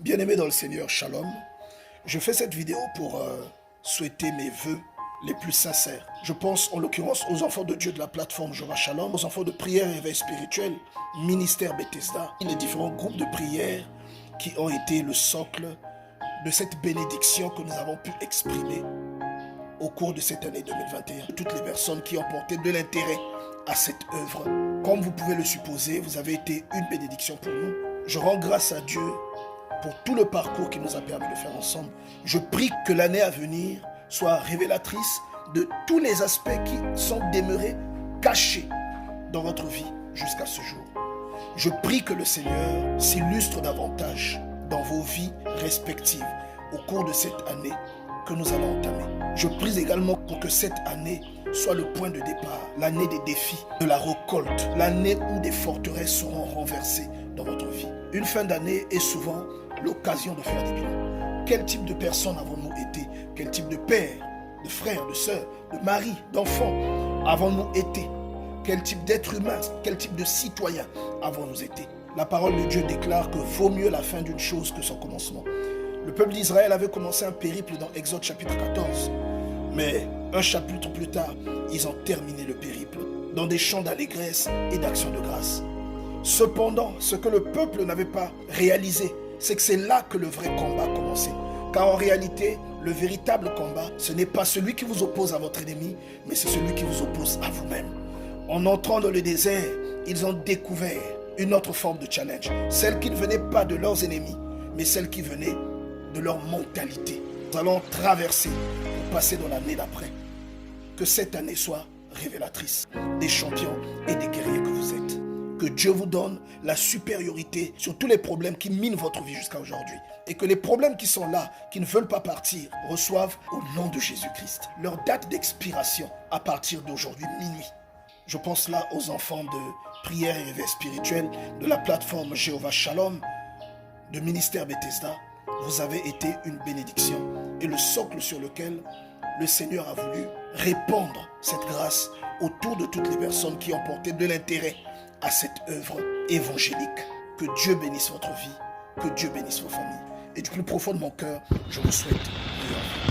Bien-aimés dans le Seigneur, Shalom. Je fais cette vidéo pour souhaiter mes vœux les plus sincères. Je pense en l'occurrence aux enfants de Dieu de la plateforme Jéhovah Shalom, aux enfants de prière et éveil spirituel, ministère Bethesda, les différents groupes de prière qui ont été le socle de cette bénédiction que nous avons pu exprimer au cours de cette année 2021. Toutes les personnes qui ont porté de l'intérêt à cette œuvre. Comme vous pouvez le supposer, vous avez été une bénédiction pour nous. Je rends grâce à Dieu pour tout le parcours qui nous a permis de faire ensemble. Je prie que l'année à venir soit révélatrice de tous les aspects qui sont demeurés cachés dans votre vie jusqu'à ce jour. Je prie que le Seigneur s'illustre davantage dans vos vies respectives au cours de cette année que nous allons entamer. Je prie également pour que cette année soit le point de départ, l'année des défis, de la récolte, l'année où des forteresses seront renversées dans votre vie. Une fin d'année est souvent l'occasion de faire des bilans. Quel type de personnes avons-nous été? Quel type de père, de frère, de sœur, de mari, d'enfant avons-nous été? Quel type d'être humain, quel type de citoyen avons-nous été? La parole de Dieu déclare que vaut mieux la fin d'une chose que son commencement. Le peuple d'Israël avait commencé un périple dans Exode chapitre 14. Mais un chapitre plus tard, ils ont terminé le périple dans des chants d'allégresse et d'action de grâce. Cependant, ce que le peuple n'avait pas réalisé, c'est que c'est là que le vrai combat a commencé. Car en réalité, le véritable combat, ce n'est pas celui qui vous oppose à votre ennemi, mais c'est celui qui vous oppose à vous-même. En entrant dans le désert, ils ont découvert une autre forme de challenge. Celle qui ne venait pas de leurs ennemis, mais celle qui venait de leur mentalité. Nous allons traverser pour passer dans l'année d'après. Que cette année soit révélatrice des champions et des guerriers que vous êtes. Que Dieu vous donne la supériorité sur tous les problèmes qui minent votre vie jusqu'à aujourd'hui. Et que les problèmes qui sont là, qui ne veulent pas partir, reçoivent au nom de Jésus-Christ leur date d'expiration à partir d'aujourd'hui minuit. Je pense là aux enfants de prière et éveil spirituel de la plateforme Jéhovah Shalom, de ministère Bethesda. Vous avez été une bénédiction et le socle sur lequel le Seigneur a voulu répandre cette grâce autour de toutes les personnes qui ont porté de l'intérêt à cette œuvre évangélique. Que Dieu bénisse votre vie, que Dieu bénisse vos familles. Et du plus profond de mon cœur, je vous souhaite meilleure vie.